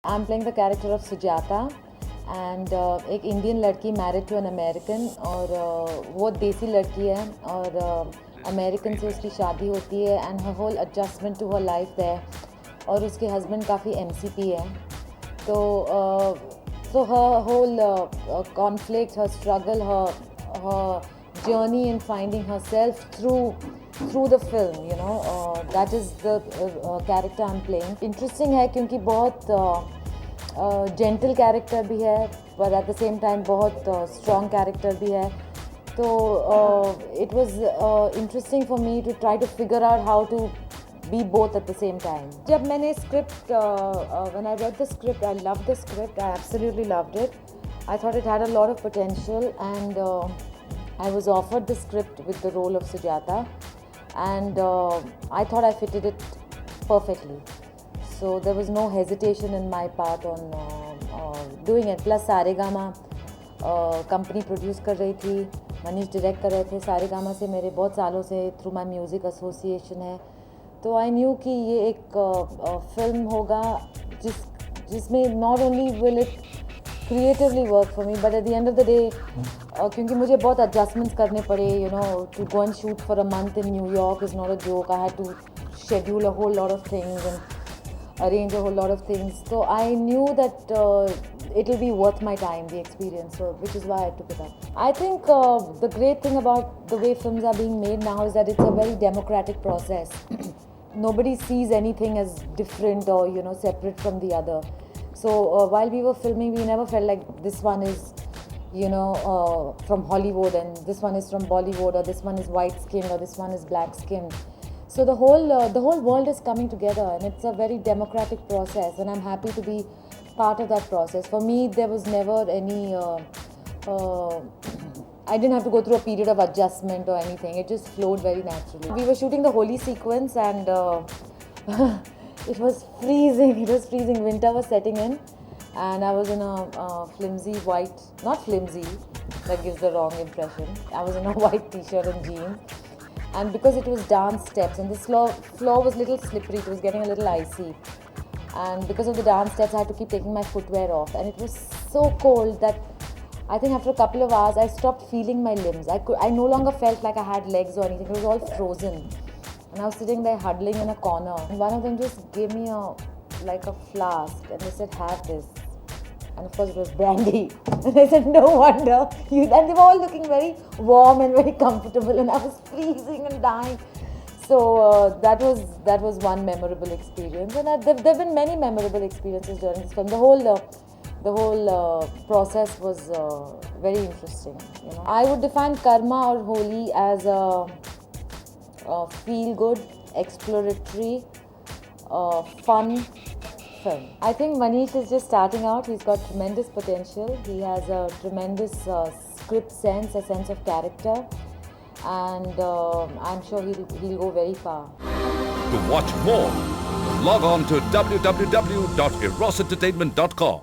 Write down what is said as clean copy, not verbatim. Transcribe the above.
I'm playing the character of Sujata and एक Indian लड़की married to an American और वो देसी लड़की है और अमेरिकन से उसकी शादी होती है and her whole adjustment to her life है और उसके हस्बैंड काफ़ी MCP है so her whole conflict, her struggle, her journey in finding herself through the film, you know, that is the character I'm playing. Interesting है क्योंकि बहुत gentle character भी है but at the same time बहुत strong character भी है तो it was interesting for me to try to figure out how to be both at the same time. जब मैंने script when I read the script, I loved the script. I absolutely loved it. I thought it had a lot of potential, and I was offered the script with the role of Sujata, and I thought I fitted it perfectly. So there was no hesitation in my part on doing it. Plus Saregama company produce कर रही थी, Manish direct कर रहे थे. सारेगामा से मेरे बहुत सालों से थ्रू माई म्यूज़िक एसोसिएशन है तो आई न्यू कि ये एक फिल्म होगा जिसमें not only will it creatively work for me but at the end of the day क्योंकि मुझे बहुत एडजस्टमेंट्स करने पड़े you know to go and shoot for a month in New York is not a joke. I had to schedule a whole lot of things and arrange a whole lot of things. So I knew that it will be worth my time, the experience, so which is why I took it up. I think the great thing about the way films are being made now is that it's a very democratic process. Nobody sees anything as different or you know separate from the other. So while we were filming, we never felt like this one is you know from Hollywood and this one is from Bollywood or this one is white skinned or this one is black skinned. So the whole world is coming together and it's a very democratic process and I'm happy to be part of that process. For me, there was never any, I didn't have to go through a period of adjustment or anything. It just flowed very naturally. We were shooting the Holi sequence and it was freezing. It was freezing. Winter was setting in and I was in a flimsy white, not flimsy, that gives the wrong impression. I was in a white t-shirt and jeans. And because it was dance steps and the floor was a little slippery, it was getting a little icy. And because of the dance steps, I had to keep taking my footwear off. And it was so cold that I think after a couple of hours, I stopped feeling my limbs. I no longer felt like I had legs or anything. It was all frozen. And I was sitting there huddling in a corner. And one of them just gave me like a flask and they said, have this. And of course it was brandy. And I said, no wonder. And they were all looking very warm and very comfortable and I was freezing and dying. So that was one memorable experience. And there have been many memorable experiences during this film. The whole process was very interesting. You know, I would define Karma or Holi as a feel-good, exploratory, fun film. I think Manish is just starting out. He's got tremendous potential. He has a tremendous script sense, a sense of character, and I'm sure he'll go very far. To watch more, log on to www.erosentertainment.com.